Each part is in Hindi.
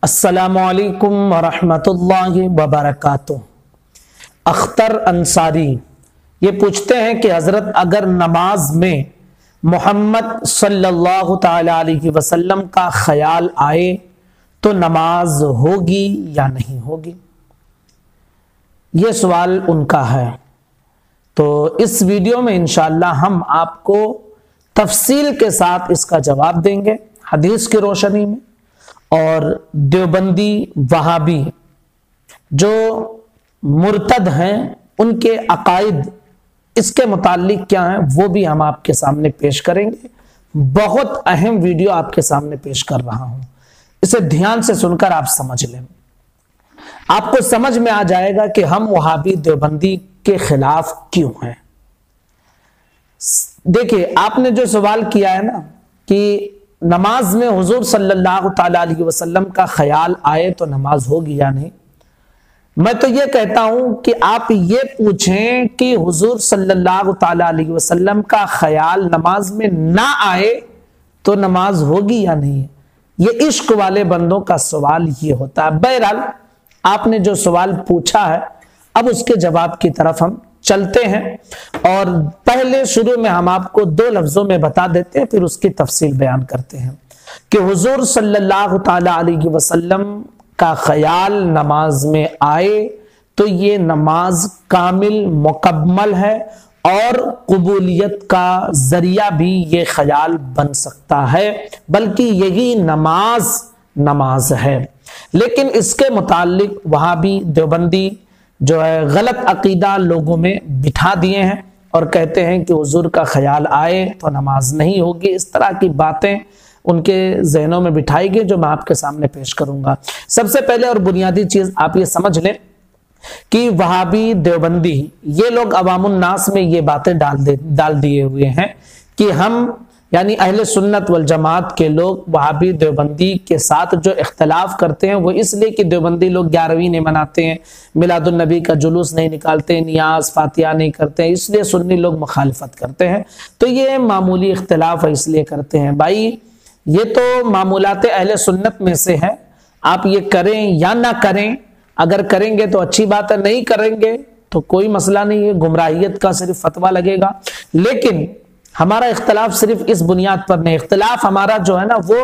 अस्सलामुअलैकुम वरहमतुल्लाहि वबरकातुह। अख्तर अंसारी ये पूछते हैं कि हजरत अगर नमाज में मोहम्मद सल्लल्लाहु ताला अलैहि वसल्लम का ख्याल आए तो नमाज होगी या नहीं होगी। ये सवाल उनका है। तो इस वीडियो में इंशाअल्लाह हम आपको तफसील के साथ इसका जवाब देंगे हदीस की रोशनी में, और देवबंदी वहाबी जो मुर्तद हैं उनके अकायद इसके मुतालिक क्या हैं वो भी हम आपके सामने पेश करेंगे। बहुत अहम वीडियो आपके सामने पेश कर रहा हूं, इसे ध्यान से सुनकर आप समझ लें। आपको समझ में आ जाएगा कि हम वहाबी देवबंदी के खिलाफ क्यों हैं। देखिए, आपने जो सवाल किया है ना कि नमाज में हुजूर सल्लल्लाहु ताला अलैहि वसल्लम का ख्याल आए तो नमाज होगी या नहीं, मैं तो ये कहता हूं कि आप ये पूछें कि हुजूर सल्लल्लाहु ताला अलैहि वसल्लम का ख्याल नमाज में ना आए तो नमाज होगी या नहीं। ये इश्क वाले बंदों का सवाल ये होता है। बहरहाल आपने जो सवाल पूछा है, अब उसके जवाब की तरफ हम चलते हैं। और पहले शुरू में हम आपको दो लफ्जों में बता देते हैं, फिर उसकी तफसील बयान करते हैं कि हुजूर सल्लल्लाहु ताला अलैहि वसल्लम का ख्याल नमाज में आए तो ये नमाज कामिल मुकम्मल है और कबूलियत का जरिया भी ये ख्याल बन सकता है, बल्कि यही नमाज है। लेकिन इसके मुतालिक वहाबी देवबंदी जो है गलत अकीदा लोगों में बिठा दिए हैं और कहते हैं कि हुजूर का ख्याल आए तो नमाज नहीं होगी। इस तरह की बातें उनके जहनों में बिठाई गई जो मैं आपके सामने पेश करूंगा। सबसे पहले और बुनियादी चीज आप ये समझ लें कि वहाबी देवबंदी ये लोग अवामुन नास में ये बातें डाल दिए हुए हैं कि हम यानी अहले सुन्नत वल जमात के लोग वहाबी देवबंदी के साथ जो इख्तलाफ करते हैं वो इसलिए कि देवबंदी लोग 11वीं नहीं मनाते हैं, मिलादुन नबी का जुलूस नहीं निकालते, नियाज फातिहा नहीं करते हैं, इसलिए सुन्नी लोग मुखालिफत करते हैं। तो ये मामूली इख्तलाफ है, इसलिए करते हैं। भाई ये तो मामूलात अहले सुन्नत में से है, आप ये करें या ना करें, अगर करेंगे तो अच्छी बात है, नहीं करेंगे तो कोई मसला नहीं है, गुमराहियत का सिर्फ फतवा लगेगा। लेकिन हमारा इख्तलाफ सिर्फ इस बुनियाद पर नहीं, इख्तलाफ हमारा जो है ना वो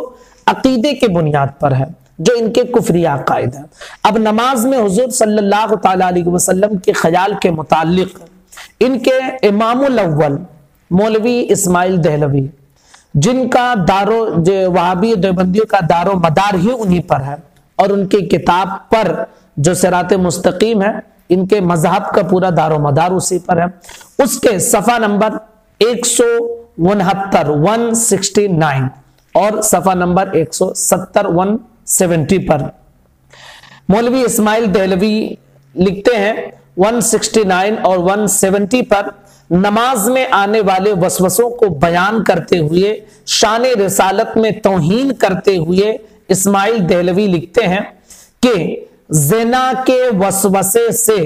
अकीदे के बुनियाद पर है, जो इनके कुफरी अकायद है। अब नमाज में हुजूर सल्लल्लाहु ताला अलैहि वसल्लम के ख्याल के मुतालिक इनके इमामुल अव्वल मौलवी इस्माइल दहलवी, जिनका वहाबी देवबंदियों का दारो मदार ही उन्हीं पर है और उनकी किताब पर जो सिराते मुस्तकीम है, इनके मजहब का पूरा दारो मदार उसी पर है। उसके सफा नंबर 169 169 और सफा नंबर 170 170 पर मौलवी इस्माइल दहलवी लिखते हैं 169 और 170 पर नमाज में आने वाले वसवसों को बयान करते हुए शान रिसालत में तौहीन करते हुए इस्माइल दहलवी लिखते हैं कि ज़िना के वसवसे से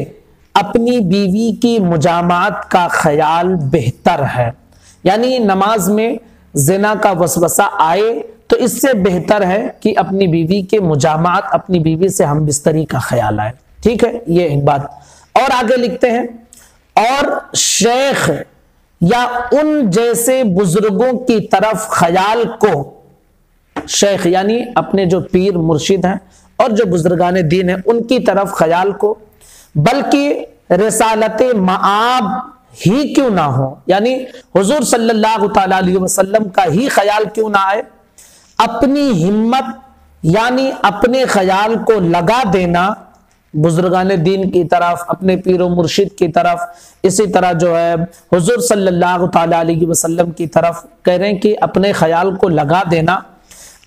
अपनी बीवी की मुजामात का ख्याल बेहतर है। यानी नमाज में ज़िना का वसवसा आए तो इससे बेहतर है कि अपनी बीवी के मुजामात, अपनी बीवी से हम बिस्तरी का ख्याल आए। ठीक है, ये एक बात। और आगे लिखते हैं, और शेख या उन जैसे बुजुर्गों की तरफ ख्याल को, शेख यानी अपने जो पीर मुर्शिद हैं और जो बुजुर्गान दीन है उनकी तरफ ख्याल को, बल्कि रिसालत माआब ही क्यों ना हो, यानी हुजूर सल्लल्लाहु ताला अलैहि वसल्लम का ही ख्याल क्यों ना आए, अपनी हिम्मत यानी अपने ख्याल को लगा देना बुजुर्गान दीन की तरफ, अपने पीरो मुर्शिद की तरफ, इसी तरह जो है हुजूर सल्लल्लाहु ताला अलैहि वसल्लम की तरफ कह रहे हैं कि अपने ख्याल को लगा देना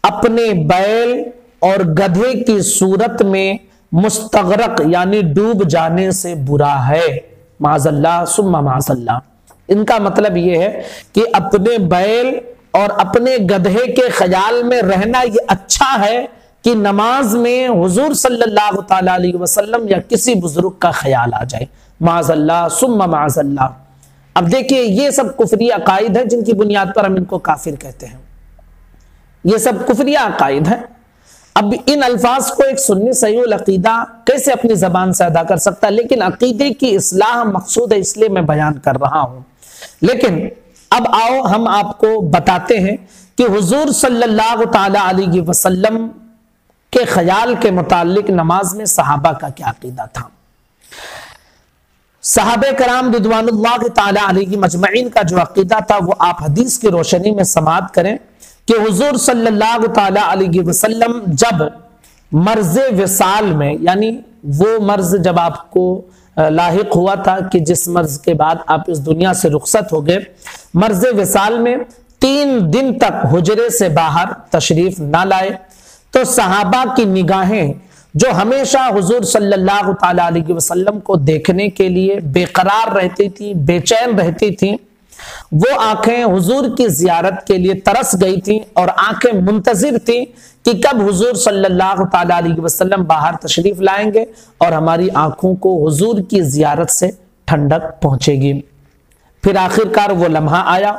अपने बैल और गधे की सूरत में मुस्तगरक यानी डूब जाने से बुरा है। माज़अल्लाह सुम्मा माज़अल्लाह। इनका मतलब यह है कि अपने बैल और अपने गधे के ख्याल में रहना ये अच्छा है कि नमाज में हुजूर सल्लल्लाहु ताला अलैहि वसल्लम या किसी बुजुर्ग का ख्याल आ जाए। माज़अल्लाह सुम्मा माज़अल्लाह। अब देखिए, ये सब कुफरी अकायद है जिनकी बुनियाद पर हम इनको काफिर कहते हैं। ये सब कुफरी अकायद है। अब इन अल्फाज को एक सुन्नी सहीहुल अकीदा कैसे अपनी जबान से अदा कर सकता है, लेकिन अकीदे की इस्लाह मकसूद है, इसलिए मैं बयान कर रहा हूं। लेकिन अब आओ हम आपको बताते हैं कि हुजूर सल्लल्लाहु ताला अलैहि वसल्लम के ख्याल के मुतालिक नमाज में सहाबा का क्या अकीदा था। सहाबे कराम रिदवानुल्लाह ताला अलैहि मजमईन का जो अकीदा था वो आप हदीस की रोशनी में समाअत करें कि हुजूर सल्लल्लाहु ताला अलैहि वसल्लम जब मर्ज विसाल में, यानी वो मर्ज जब आपको लाहिक हुआ था कि जिस मर्ज के बाद आप इस दुनिया से रुखसत हो गए, मर्ज विसाल में 3 दिन तक हुजरे से बाहर तशरीफ ना लाए, तो सहाबा की निगाहें जो हमेशा हुजूर सल्लल्लाहु ताला अलैहि वसल्लम को देखने के लिए बेकरार रहती थी, बेचैन रहती थी, वो आंखें हुजूर की जियारत के लिए तरस गई थी और आंखें मुंतजिर थी कि कब हुजूर सल्लल्लाहु ताला अलैहि वसल्लम बाहर तशरीफ लाएंगे और हमारी आंखों को हुजूर की जियारत से ठंडक पहुंचेगी। फिर आखिरकार वो लम्हा आया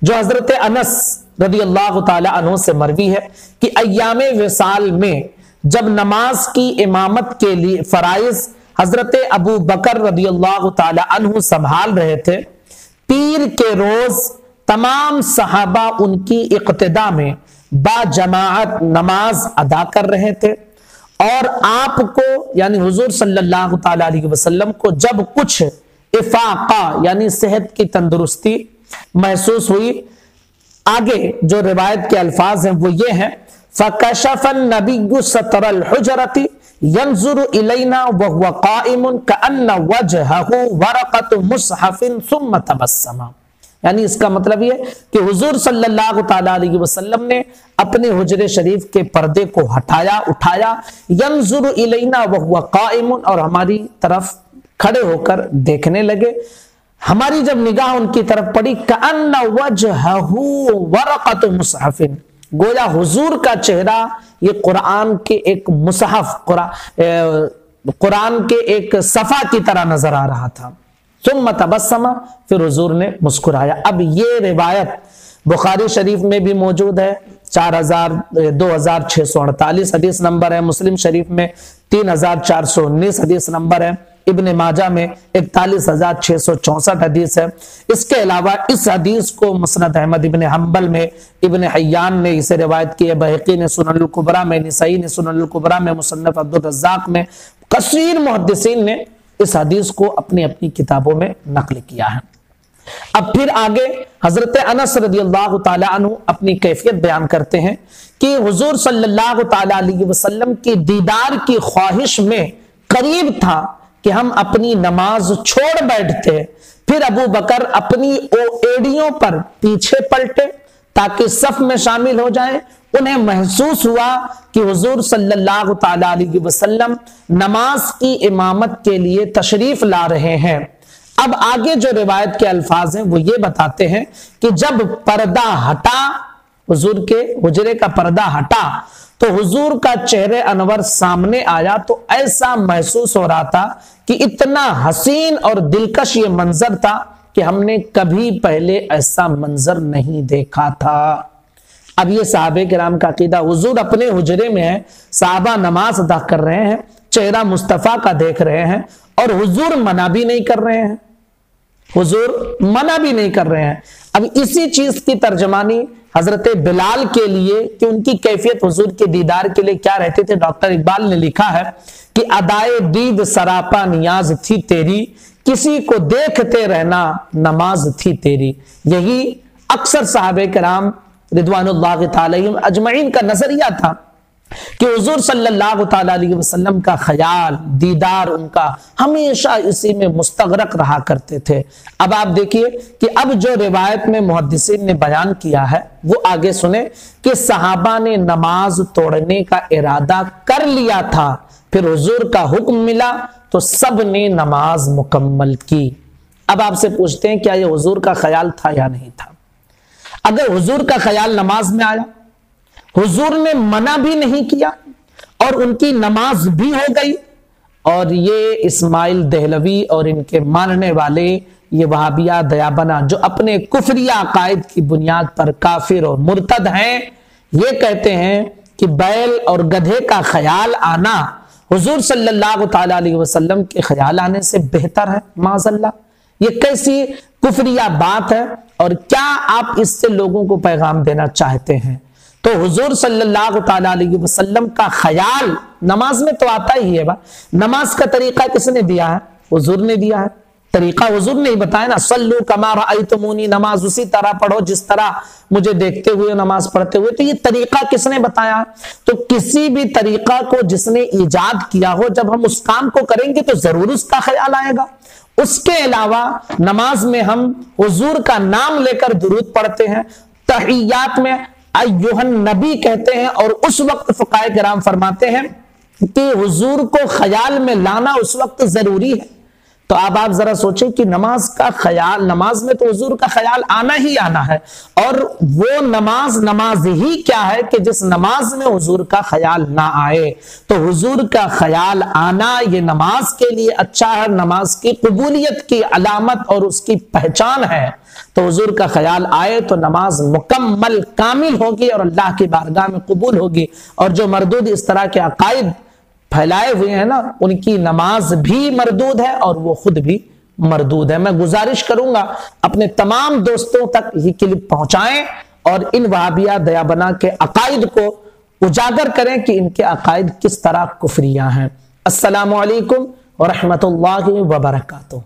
जो हजरत अनस रदियल्लाहु ताला अन्हु से मरवी है कि अय्यामे विसाल में जब नमाज की इमामत के लिए फराइज हजरत अबू बकर रदियल्लाहु ताला अन्हु संभाल रहे थे, पीर के रोज तमाम सहाबा उनकी इक्तिदा में बाजमाअत नमाज अदा कर रहे थे और आपको यानी हुजूर सल्लल्लाहु ताला अलैहि वसल्लम को जब कुछ इफाका यानी सेहत की तंदुरुस्ती महसूस हुई, आगे जो रिवायत के अल्फाज हैं वो ये हैं, फकशफन नबिय्यु सतरल हुजरती यंजुरु इलैना व हुवा काइमुन कअन्न वजहहु वरक़तु मुसहफिन सुम्मा तबस्समा। यानी इसका मतलब ये कि हुजूर सल्लल्लाहु ताला अलैहि वसल्लम ने अपने हुजरे शरीफ के पर्दे को हटाया, उठाया, यंजुरु इलैना व हुवा काइमुन, और हमारी तरफ खड़े होकर देखने लगे। हमारी जब निगाह उनकी तरफ पड़ी, कअन्न वजहहु वरक़तु मुसहफिन, गोया हुजूर का चेहरा ये कुरान के एक मुसहफ, कुरान के एक सफा की तरह नजर आ रहा था। सुम्मा तबस्समा, फिर हुजूर ने मुस्कुराया। अब ये रिवायत बुखारी शरीफ में भी मौजूद है, 2648 हदीस नंबर है, मुस्लिम शरीफ में 3419 हदीस नंबर है, इब्ने माजा में 41,664 हदीस है। इसके अलावा इस हदीस को मुस्नद अहमद इब्ने हंबल में इब्ने हय्यान ने इसे रिवायत की है, बहकी ने सुननुल कुबरा में, निसाई ने सुननुल कुबरा में, मुसन्नफ अब्दुर रज़्ज़ाक में, कसीर मुहद्दिसीन ने इस हदीस को अपनी अपनी किताबों में नकल किया है। अब फिर आगे हजरत अनस रदियल्लाहु ताला अन्हु अपनी कैफियत बयान करते हैं कि हुजूर सल्लल्लाहु ताला अलैहि वसल्लम की दीदार की ख्वाहिश में करीब था कि हम अपनी नमाज छोड़ बैठते, फिर अबू बकर अपनी एड़ियों पर पीछे पलटे ताकि सफ में शामिल हो जाएं। उन्हें महसूस हुआ कि हुजूर सल्लल्लाहु ताला अलैहि वसल्लम नमाज की इमामत के लिए तशरीफ ला रहे हैं। अब आगे जो रिवायत के अल्फाज हैं वो ये बताते हैं कि जब पर्दा हटा, हुजूर के हुजरे का पर्दा हटा, तो हुजूर का चेहरे अनवर सामने आया, तो ऐसा महसूस हो रहा था कि इतना हसीन और दिलकश ये मंजर था कि हमने कभी पहले ऐसा मंजर नहीं देखा था। अब ये साहबे किराम का अकीदा, हुजूर अपने हुजरे में है, साहबा नमाज अदा कर रहे हैं, चेहरा मुस्तफा का देख रहे हैं और हुजूर मना भी नहीं कर रहे हैं, हुजूर मना भी नहीं कर रहे हैं। अब इसी चीज की तर्जमानी हजरत बिलाल के लिए कि उनकी कैफियत हुजूर के दीदार के लिए क्या रहते थे, डॉक्टर इकबाल ने लिखा है कि अदाए दीद सरापा नियाज थी तेरी, किसी को देखते रहना नमाज थी तेरी। यही अक्सर साहबे कराम रिदवानुल्लाह ताला अजमईन का नजरिया था कि हुजूर सल्लल्लाहु ताला अलैहि वसल्लम का ख्याल, दीदार उनका हमेशा इसी में मुस्तगरक रहा करते थे। अब आप देखिए कि अब जो रिवायत में मुहद्दिसीन ने बयान किया है वो आगे सुने कि सहाबा ने नमाज तोड़ने का इरादा कर लिया था, फिर हुजूर का हुक्म मिला तो सब ने नमाज मुकम्मल की। अब आपसे पूछते हैं क्या ये हुजूर का ख्याल था या नहीं था? अगर हुजूर का ख्याल नमाज में आया, हुजूर ने मना भी नहीं किया और उनकी नमाज भी हो गई, और ये इस्माइल दहलवी और इनके मानने वाले ये वहाबिया दयाबना जो अपने कुफरिया अकायद की बुनियाद पर काफिर और मुर्तद हैं, ये कहते हैं कि बैल और गधे का ख्याल आना हुजूर सल्लल्लाहु ताला अलैहि वसल्लम के ख्याल आने से बेहतर है? माज़अल्लाह, ये कैसी कुफरिया बात है और क्या आप इससे लोगों को पैगाम देना चाहते हैं? तो हुजूर सल्लल्लाहु ताला अलैहि वसल्लम का ख्याल नमाज में तो आता ही है। नमाज का तरीका किसने दिया है? हुजूर ने दिया है। तरीका हुजूर ने ही बताया ना, सल्लू कमा रअयतुमूनी, नमाज उसी तरह पढ़ो जिस तरह मुझे देखते हुए नमाज पढ़ते हुए। तो ये तरीका किसने बताया? तो किसी भी तरीका को जिसने ईजाद किया हो, जब हम उस काम को करेंगे तो जरूर उसका ख्याल आएगा। उसके अलावा नमाज में हम हुजूर का नाम लेकर दुरूद पढ़ते हैं, तहियात में अय्युहन नबी कहते हैं, और उस वक्त फुकाए किराम फरमाते हैं कि हुजूर को ख्याल में लाना उस वक्त जरूरी है। तो अब आप जरा सोचें कि नमाज का ख्याल, नमाज में तो हुजूर का ख्याल आना ही आना है, और वो नमाज ही क्या है कि जिस नमाज में हुजूर का ख्याल ना आए। तो हुजूर का ख्याल आना ये नमाज के लिए अच्छा है, नमाज की कबूलियत की अलामत और उसकी पहचान है। तो हुजूर का ख्याल आए तो नमाज मुकम्मल कामिल होगी और अल्लाह की बारगाह में कबूल होगी। और जो मरदूद इस तरह के अकायद फैलाए हुए हैं ना, उनकी नमाज भी मरदूद है और वो खुद भी मरदूद है। मैं गुजारिश करूंगा अपने तमाम दोस्तों तक ये क्लिप पहुंचाएं और इन वहाबिया दयाबना के अकायद को उजागर करें कि इनके अकायद किस तरह कुफरिया हैं। अस्सलामु अलैकुम व रहमतुल्लाहि व बरकातुहू।